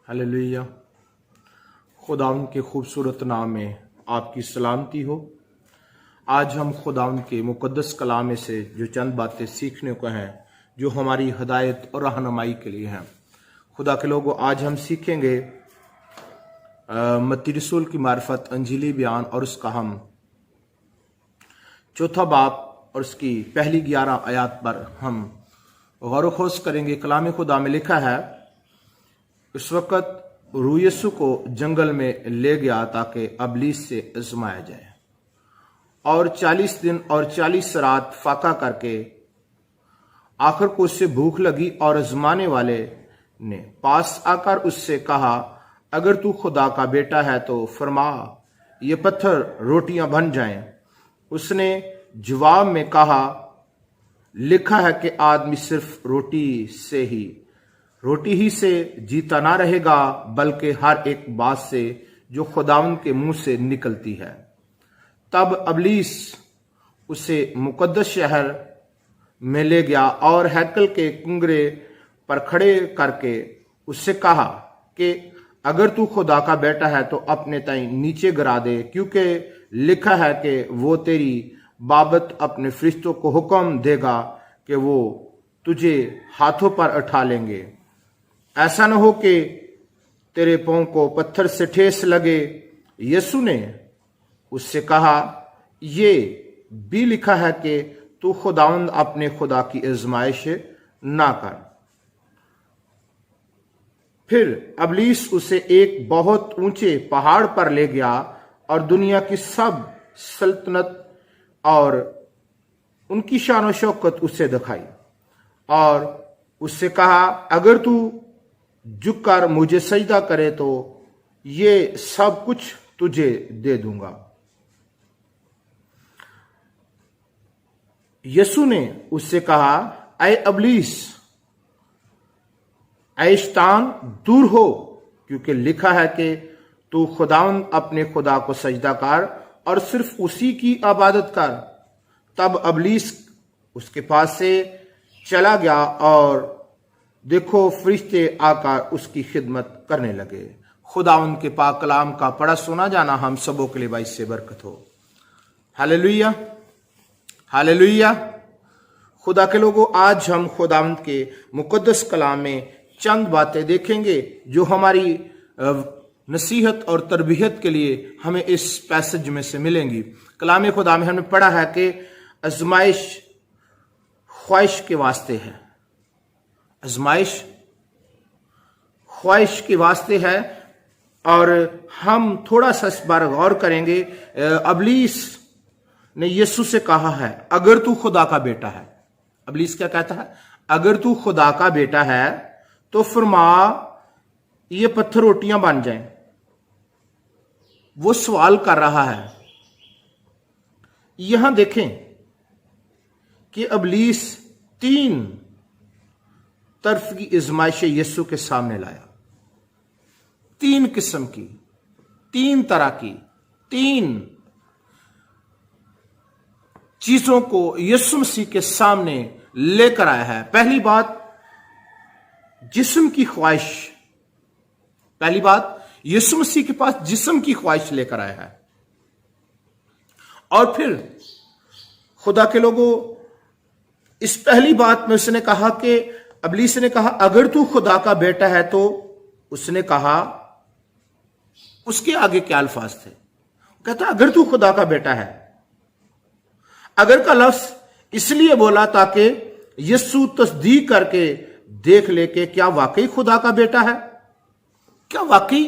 Hallelujah. खुदावन के खूबसूरत नाम में आपकी सलामती हो। आज हम खुदावन के मुकद्दस कलाम में से जो चंद बातें सीखने को हैं, जो हमारी हदायत और रहनुमाई के लिए हैं। खुदा के लोगों, आज हम सीखेंगे मत्ती रसूल की मार्फत अंजीली बयान और उसका हम चौथा बाब और उसकी पहली 11 आयत पर हम गौर खोज करेंगे। कलाम खुदा में लिखा है, उस वक़्त रूह यीशु को जंगल में ले गया ताकि अबलीस से आजमाया जाए, और 40 दिन और 40 रात फाका करके आखिर को उससे भूख लगी, और आजमाने वाले ने पास आकर उससे कहा, अगर तू खुदा का बेटा है तो फरमा, ये पत्थर रोटियां बन जाएं। उसने जवाब में कहा, लिखा है कि आदमी सिर्फ रोटी ही से जीता ना रहेगा, बल्कि हर एक बात से जो खुदावंद के मुंह से निकलती है। तब अबलीस उसे मुकद्दस शहर में ले गया और हैकल के कुंगरे पर खड़े करके उससे कहा कि अगर तू खुदा का बेटा है तो अपने ताई नीचे गिरा दे, क्योंकि लिखा है कि वो तेरी बाबत अपने फरिश्तों को हुक्म देगा कि वो तुझे हाथों पर उठा लेंगे, ऐसा न हो कि तेरे पांव को पत्थर से ठेस लगे। यीशु ने उससे कहा, ये भी लिखा है कि तू खुदावंद अपने खुदा की आजमाइश ना कर। फिर अबलीस उसे एक बहुत ऊंचे पहाड़ पर ले गया और दुनिया की सब सल्तनत और उनकी शान और शौकत उसे दिखाई, और उससे कहा, अगर तू झुककर मुझे सजदा करे तो ये सब कुछ तुझे दे दूंगा। यीशु ने उससे कहा, ऐ अबलीस, ऐ शैतान, दूर हो, क्योंकि लिखा है कि तू खुदावंद अपने खुदा को सजदा कर और सिर्फ उसी की इबादत कर। तब अबलीस उसके पास से चला गया, और देखो फरिश्ते आकर उसकी खिदमत करने लगे। खुदावंद के पाक कलाम का पढ़ा सुना जाना हम सबों के लिए बाइस से बरकत हो। Hallelujah, hallelujah. खुदा के लोगों, आज हम खुदावंद के मुकद्दस कलाम में चंद बातें देखेंगे जो हमारी नसीहत और तरबियत के लिए हमें इस पैसेज में से मिलेंगी। कलाम खुदा में हमने पढ़ा है कि आजमाइश ख्वाहिश के वास्ते है, आजमाइश ख्वाहिश के वास्ते है, और हम थोड़ा सा इस बार गौर करेंगे। अबलीस ने यीशु से कहा है, अगर तू खुदा का बेटा है। अबलीस क्या कहता है? अगर तू खुदा का बेटा है तो फरमा, ये पत्थर रोटियां बन जाएं। वो सवाल कर रहा है। यहां देखें कि अबलीस 3 तरफ की आजमाइशें यीशु के सामने लाया। 3 किस्म की, 3 तरह की, 3 चीजों को यीशु मसीह के सामने लेकर आया है। पहली बात, जिस्म की ख्वाहिश। पहली बात, यीशु मसीह के पास जिस्म की ख्वाहिश लेकर आया है। और फिर खुदा के लोगों, इस पहली बात में उसने कहा कि अबलीस ने कहा, अगर तू खुदा का बेटा है तो उसने कहा, उसके आगे क्या अल्फाज थे? कहता, अगर तू खुदा का बेटा है। अगर का लफ्ज इसलिए बोला ताकि यीशु तस्दीक करके देख ले कि क्या वाकई खुदा का बेटा है, क्या वाकई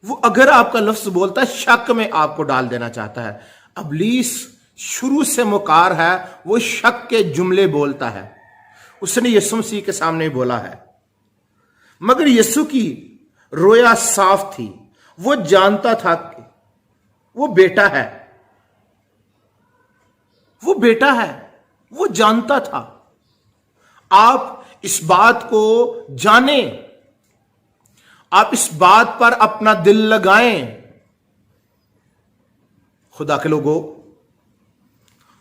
वो अगर आपका लफ्ज बोलता है, शक में आपको डाल देना चाहता है। अबलीस शुरू से मुकार है, वो शक के जुमले बोलता है। उसने यीशु मसीह के सामने बोला है, मगर यीशु की रोया साफ थी। वो जानता था कि वो बेटा है, वो बेटा है, वो जानता था। आप इस बात को जाने, आप इस बात पर अपना दिल लगाएं। खुदा के लोगों,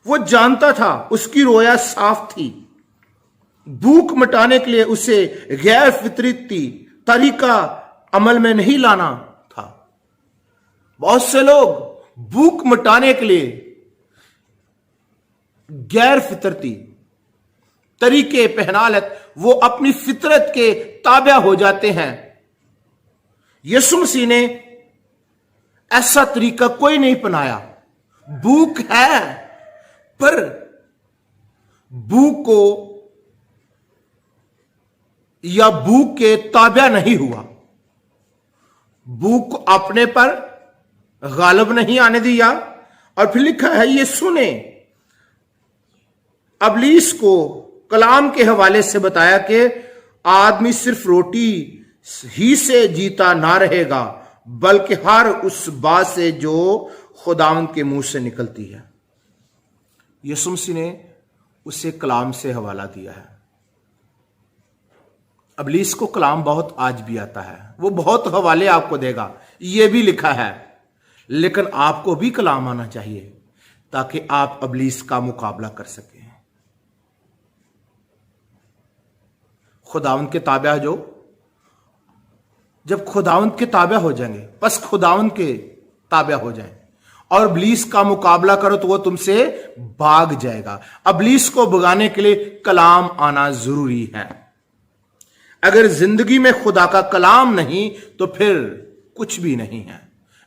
वो जानता था, उसकी रोया साफ थी। भूख मिटाने के लिए उसे गैर फितरत थी, तरीका अमल में नहीं लाना था। बहुत से लोग भूख मिटाने के लिए गैर फितरती तरीके पहना लेते, वो अपनी फितरत के ताबा हो जाते हैं। यीशु मसीह ने ऐसा तरीका कोई नहीं अपनाया। भूख है, पर भूख को या भूख के ताबा नहीं हुआ। भूख को अपने पर गालिब नहीं आने दिया। और फिर लिखा है, यीशु ने इब्लीस को कलाम के हवाले से बताया कि आदमी सिर्फ रोटी ही से जीता ना रहेगा, बल्कि हर उस बात से जो खुदावंद के मुंह से निकलती है। यीशु मसीह ने उसे कलाम से हवाला दिया है। इब्लीस को कलाम बहुत आज भी आता है, वो बहुत हवाले आपको देगा, ये भी लिखा है। लेकिन आपको भी कलाम आना चाहिए ताकि आप इब्लीस का मुकाबला कर सकें। खुदावंद के ताबा जो, जब खुदावंद के ताबा हो जाएंगे, बस खुदावंद के ताबा हो जाएं और इब्लीस का मुकाबला करो तो वो तुमसे भाग जाएगा। इब्लीस को भगाने के लिए कलाम आना जरूरी है। अगर जिंदगी में खुदा का कलाम नहीं तो फिर कुछ भी नहीं है।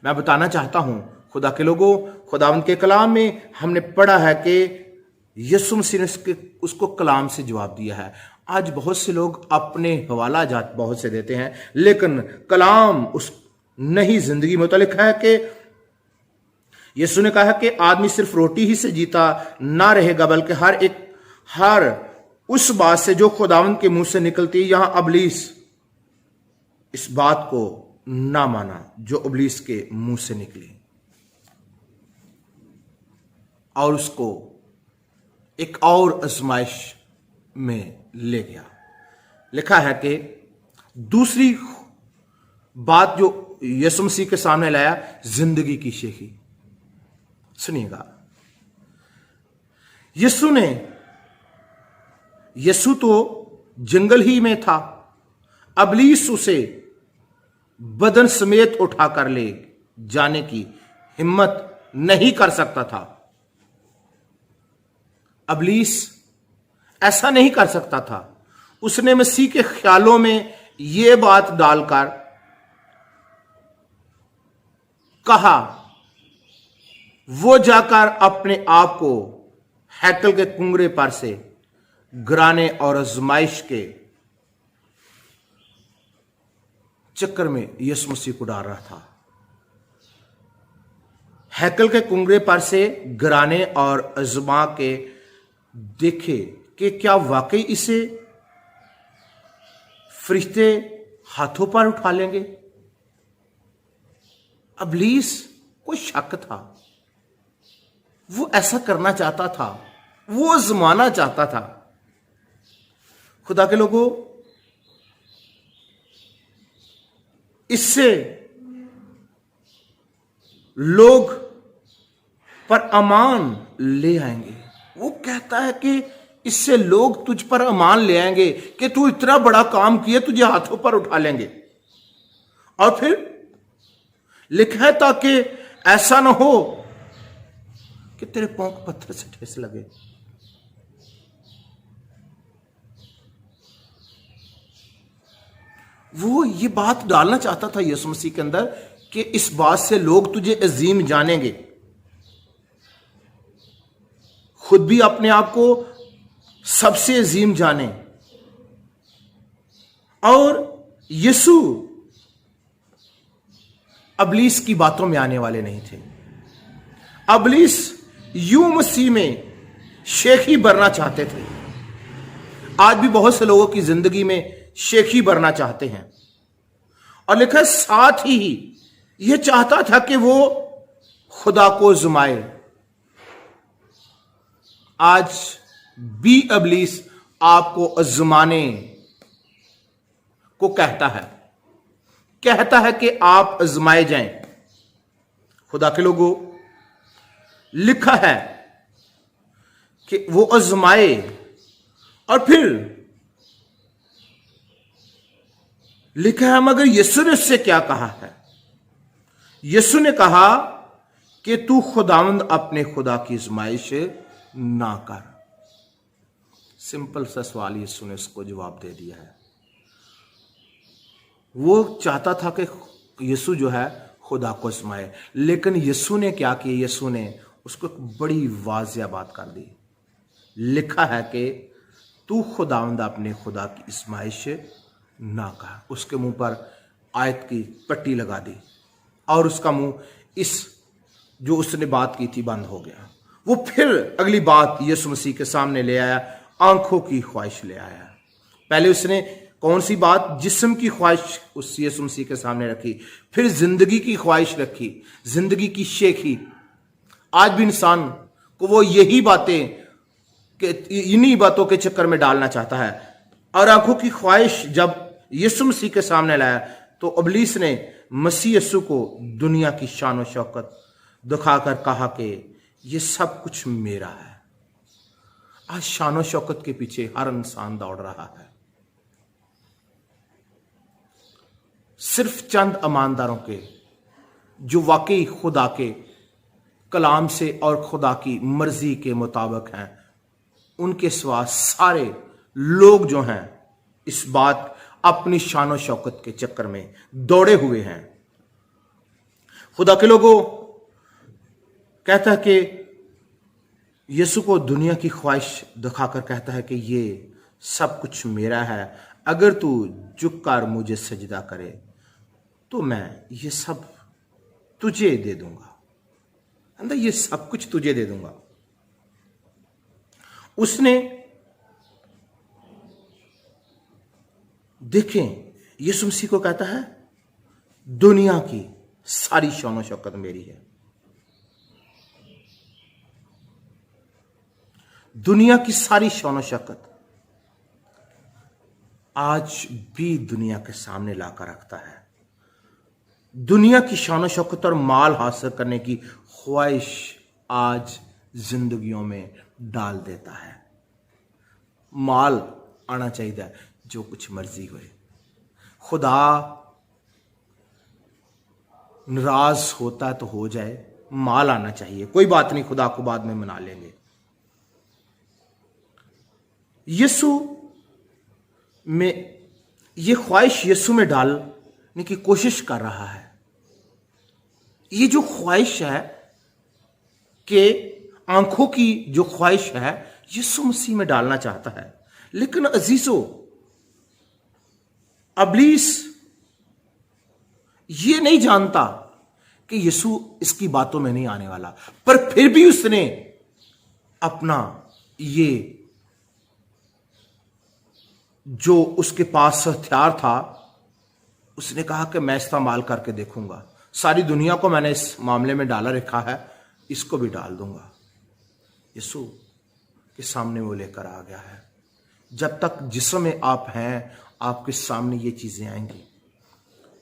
मैं बताना चाहता हूं खुदा के लोगों, खुदावंद के कलाम में हमने पढ़ा है कि यीशु मसीह ने उसको कलाम से जवाब दिया है। आज बहुत से लोग अपने हवाला जात बहुत से देते हैं, लेकिन कलाम उस नहीं जिंदगी में तो लिखा है कि यीशु ने कहा कि आदमी सिर्फ रोटी ही से जीता ना रहेगा, बल्कि हर उस बात से जो खुदावंद के मुंह से निकलती है। यहां इब्लीस इस बात को ना माना जो इब्लीस के मुंह से निकली और उसको एक और आजमाइश में ले गया। लिखा है कि दूसरी बात जो यीशु मसीह के सामने लाया, जिंदगी की शेखी। सुनिएगा, यीशु तो जंगल ही में था। इब्लीस उसे बदन समेत उठाकर ले जाने की हिम्मत नहीं कर सकता था। इब्लीस ऐसा नहीं कर सकता था। उसने मसीह के ख्यालों में यह बात डालकर कहा, वो जाकर अपने आप को हैकल के कुंगरे पर से गिराने और आजमाइश के चक्कर में यीशु मसीह को डाल रहा था। हैकल के कुंगरे पर से गिराने और आजमा के देखे कि क्या वाकई इसे फरिश्ते हाथों पर उठा लेंगे। इब्लीस को शक था, वो ऐसा करना चाहता था, वो आजमाना चाहता था। खुदा के लोगों, इससे लोग पर अमान ले आएंगे। वो कहता है कि इससे लोग तुझ पर अमान ले आएंगे कि तू इतना बड़ा काम किया, तुझे हाथों पर उठा लेंगे। और फिर लिखा है ताकि ऐसा ना हो कि तेरे पांव को पत्थर से ठेस लगे। वो ये बात डालना चाहता था यीशु मसीह के अंदर कि इस बात से लोग तुझे अजीम जानेंगे। खुद भी अपने आप को सबसे अजीम जाने। और यीशु इब्लीस की बातों में आने वाले नहीं थे। इब्लीस यूं मसीह में शेखी भरना चाहते थे। आज भी बहुत से लोगों की जिंदगी में शेखी भरना चाहते हैं। और लिखा साथ ही यह चाहता था कि वो खुदा को आजमाए। आज भी इब्लीस आपको आजमाने को कहता है कि आप आजमाए जाएं। खुदा के लोगों, लिखा है कि वो आजमाए और फिर लिखा है मगर यीशु ने उससे क्या कहा है? यीशु ने कहा कि तू खुदावंद अपने खुदा की आजमाइश ना कर। सिंपल सा सवाल यीशु ने उसको जवाब दे दिया है। वो चाहता था कि यीशु जो है खुदा को आजमाए, लेकिन यीशु ने क्या किया? यीशु ने उसको एक बड़ी वाज़िया बात कर दी। लिखा है कि तू खुदावंद अपने खुदा की आजमाइश ना कर। उसके मुंह पर आयत की पट्टी लगा दी और उसका मुंह इस जो उसने बात की थी बंद हो गया। वो फिर अगली बात यीशु मसीह के सामने ले आया, आंखों की ख्वाहिश ले आया। पहले उसने कौन सी बात? जिस्म की ख्वाहिश उस यीशु मसीह के सामने रखी, फिर जिंदगी की ख्वाहिश रखी, जिंदगी की शेखी। आज भी इंसान को वो यही बातें, इन्हीं बातों के चक्कर में डालना चाहता है। और आंखों की ख्वाहिश जब यीशु मसीह के सामने लाया तो इब्लीस ने मसीह यीशु को दुनिया की शान और शौकत दिखाकर कहा कि ये सब कुछ मेरा है। आज शान और शौकत के पीछे हर इंसान दौड़ रहा है। सिर्फ चंद ईमानदारों के जो वाकई खुदा के कलाम से और खुदा की मर्जी के मुताबिक हैं, उनके सिवा सारे लोग जो हैं इस बात अपनी शान और शौकत के चक्कर में दौड़े हुए हैं। खुदा के लोगों कहता है कि यीशु को दुनिया की ख्वाहिश दिखाकर कहता है कि ये सब कुछ मेरा है, अगर तू झुककर मुझे सजदा करे तो मैं ये सब तुझे दे दूंगा। अंदर ये सब कुछ तुझे दे दूंगा। उसने देखें यीशु मसीह को कहता है दुनिया की सारी शान और शौकत मेरी है। दुनिया की सारी शान और शौकत आज भी दुनिया के सामने लाकर रखता है। दुनिया की शान और शौकत और माल हासिल करने की ख्वाहिश आज जिंदगियों में डाल देता है। माल आना चाहिए, जो कुछ मर्जी हुए। खुदा नाराज होता है तो हो जाए, माल आना चाहिए, कोई बात नहीं, खुदा को बाद में मना लेंगे। यीशु में ये ख्वाहिश यीशु में डालने की कोशिश कर रहा है। ये जो ख्वाहिश है कि आंखों की जो ख्वाहिश है यीशु मसीह में डालना चाहता है, लेकिन अजीजों इब्लीस ये नहीं जानता कि यीशु इसकी बातों में नहीं आने वाला, पर फिर भी उसने अपना ये जो उसके पास हथियार था उसने कहा कि मैं इस्तेमाल करके देखूंगा। सारी दुनिया को मैंने इस मामले में डाला रखा है, इसको भी डाल दूंगा। यीशु के सामने वो लेकर आ गया है। जब तक जिस्म में आप हैं, आपके सामने ये चीजें आएंगी।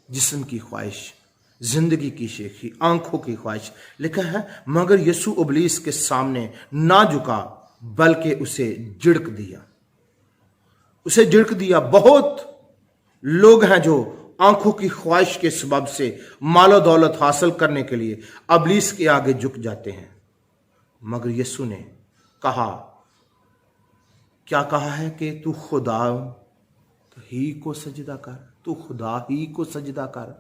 जिस्म की ख्वाहिश, जिंदगी की शेखी, आंखों की ख्वाहिश। लिखा है मगर यीशु इब्लीस के सामने ना झुका बल्कि उसे झिड़क दिया। उसे झिड़क दिया। बहुत लोग हैं जो आंखों की ख्वाहिश के सबब से मालो दौलत हासिल करने के लिए इब्लीस के आगे झुक जाते हैं। मगर यीशु ने कहा, क्या कहा है कि तू खुदा ही को सजदा कर। तू खुदा ही को सजदा कर।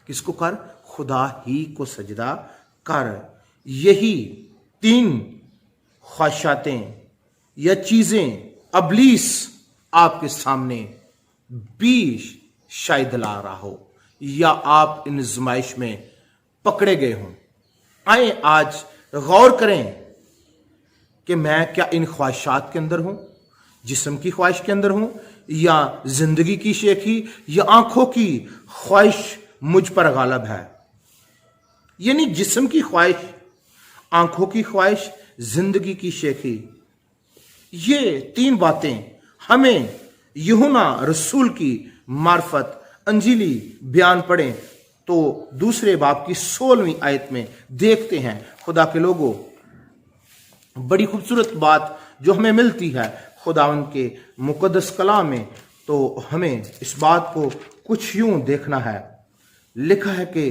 किसको कर? खुदा ही को सजदा कर। यही 3 ख्वाहिशातें या चीजें इब्लीस आपके सामने भी शायद ला रहा हो, या आप इन आजमाइश में पकड़े गए हों। आए आज गौर करें कि मैं क्या इन ख्वाहिशात के अंदर हूं, जिस्म की ख्वाहिश के अंदर हूं, या जिंदगी की शेखी या आंखों की ख्वाहिश मुझ पर गालिब है। यानी जिस्म की ख्वाहिश, आंखों की ख्वाहिश, जिंदगी की शेखी, ये 3 बातें हमें यूहन्ना रसूल की मार्फत अंजीली बयान पढ़ें तो दूसरे बाब की 16वीं आयत में देखते हैं। खुदा के लोगों, बड़ी खूबसूरत बात जो हमें मिलती है खुदावंद के मुकद्दस कलाम में, तो हमें इस बात को कुछ यूं देखना है। लिखा है कि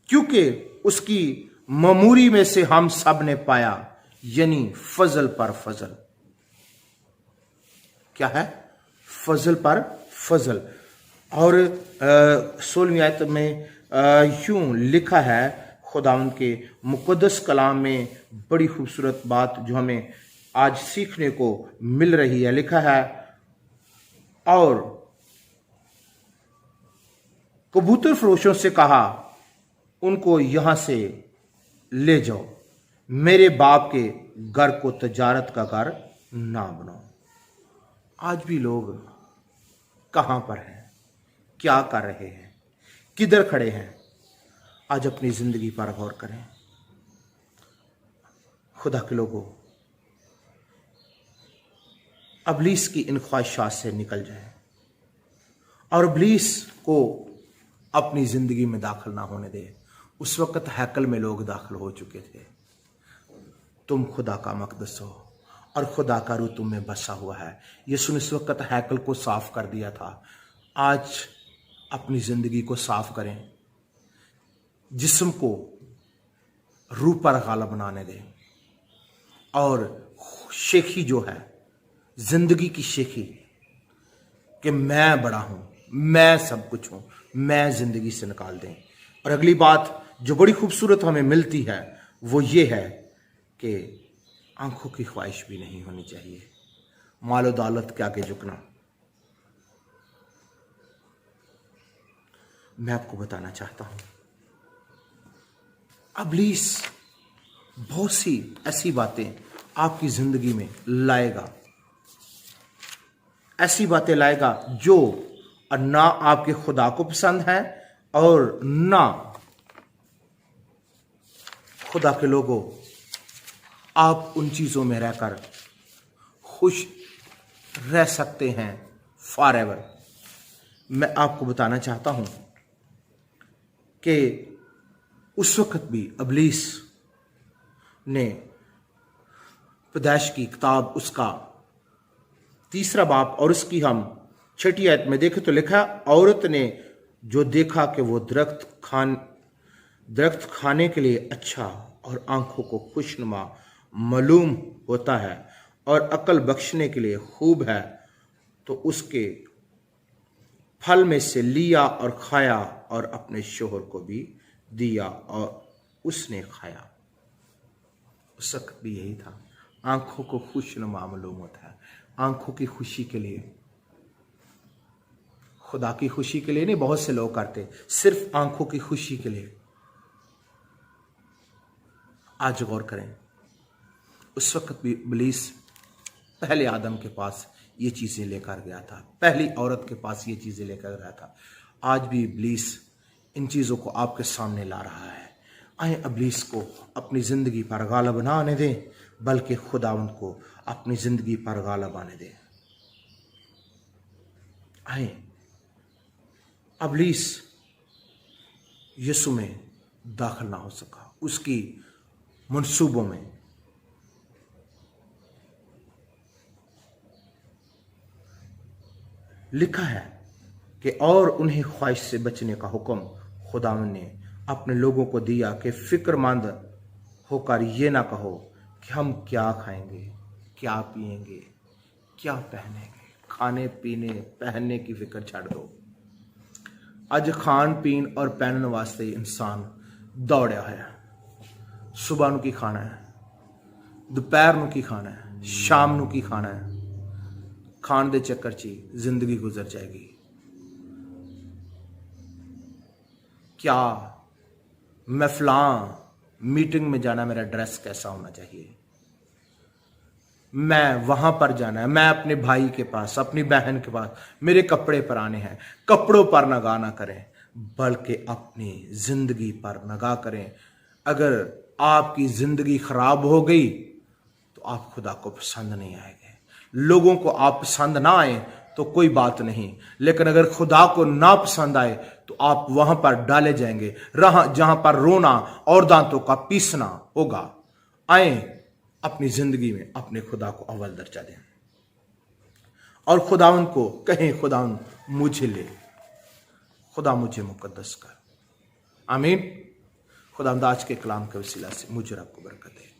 क्योंकि उसकी ममूरी में से हम सब ने पाया, यानी फजल पर फजल। क्या है? फजल पर फजल। और 16वीं आयत में यूं लिखा है, खुदावंद के मुकद्दस कलाम में बड़ी खूबसूरत बात जो हमें आज सीखने को मिल रही है। लिखा है, और कबूतर फरोशों से कहा, उनको यहां से ले जाओ, मेरे बाप के घर को तजारत का घर ना बनाओ। आज भी लोग कहां पर हैं? क्या कर रहे हैं? किधर खड़े हैं? आज अपनी जिंदगी पर गौर करें। खुदा के लोगों, इब्लीस की इन ख्वाहिशात से निकल जाए और इब्लीस को अपनी जिंदगी में दाखिल ना होने दे। उस वक्त हैकल में लोग दाखिल हो चुके थे। तुम खुदा का मकदस हो और खुदा का रूह तुम में बसा हुआ है। यीशु ने इस वक्त हैकल को साफ कर दिया था। आज अपनी जिंदगी को साफ करें, जिस्म को रूह पर गाला बनाने दें, और शेखी जो है, जिंदगी की शेखी कि मैं बड़ा हूं, मैं सब कुछ हूं, मैं जिंदगी से निकाल दें। और अगली बात जो बड़ी खूबसूरत हमें मिलती है वो ये है कि आंखों की ख्वाहिश भी नहीं होनी चाहिए। मालो दौलत के आगे झुकना। मैं आपको बताना चाहता हूं, इब्लीस बहुत सी ऐसी बातें आपकी जिंदगी में लाएगा, ऐसी बातें लाएगा जो ना आपके खुदा को पसंद है और ना खुदा के लोगों आप उन चीजों में रहकर खुश रह सकते हैं फॉरएवर। मैं आपको बताना चाहता हूं कि उस वक्त भी इब्लीस ने पैदाइश की किताब उसका 3 बाब और उसकी हम 6 आयत में देखें तो लिखा, औरत ने जो देखा कि वो दरख्त खाने के लिए अच्छा और आंखों को खुशनुमा मालूम होता है और अकल बख्शने के लिए खूब है, तो उसके फल में से लिया और खाया और अपने शोहर को भी दिया और उसने खाया। उस वक्त भी यही था, आंखों को खुशनुमा मालूम होता है। आंखों की खुशी के लिए, खुदा की खुशी के लिए नहीं, बहुत से लोग करते, सिर्फ आंखों की खुशी के लिए। आज गौर करें, उस वक्त भी इब्लीस पहले आदम के पास ये चीजें लेकर गया था, पहली औरत के पास ये चीजें लेकर गया था। आज भी इब्लीस इन चीजों को आपके सामने ला रहा है। आए इब्लीस को अपनी जिंदगी पर गालिब ना आने दें, बल्कि खुदावंद को अपनी जिंदगी पर गालिब आने दें। आए, इब्लीस यीशु में दाखिल ना हो सका, उसकी मंसूबों में। लिखा है कि और उन्हें ख्वाहिश से बचने का हुक्म खुदावंद ने अपने लोगों को दिया कि फिक्रमंद होकर ये ना कहो कि हम क्या खाएंगे, क्या पिएंगे, क्या पहनेंगे। खाने पीने पहनने की फिक्र छड़ दो। आज खान पीन और पहनने वास्ते इंसान दौड़िया है। सुबह नू की खाना है, दोपहर नू की खाना है, शाम नू की खाना है। खान दे चक्कर ची जिंदगी गुजर जाएगी। क्या मैं फलां मीटिंग में जाना, मेरा ड्रेस कैसा होना चाहिए, मैं वहां पर जाना है, मैं अपने भाई के पास, अपनी बहन के पास, मेरे कपड़े पर आने हैं। कपड़ों पर नगाह ना करें, बल्कि अपनी जिंदगी पर नगाह करें। अगर आपकी जिंदगी खराब हो गई तो आप खुदा को पसंद नहीं आएंगे। लोगों को आप पसंद ना आए तो कोई बात नहीं, लेकिन अगर खुदा को ना पसंद आए तो आप वहां पर डाले जाएंगे, जहां पर रोना और दांतों का पीसना होगा। आए, अपनी जिंदगी में अपने खुदा को अव्वल दर्जा दें। और खुदावन को कहें, खुदावन मुझे ले, खुदा मुझे मुकद्दस कर। आमीन। खुदावंद आज के कलाम के वसीला से मुझे आपको बरकत दे।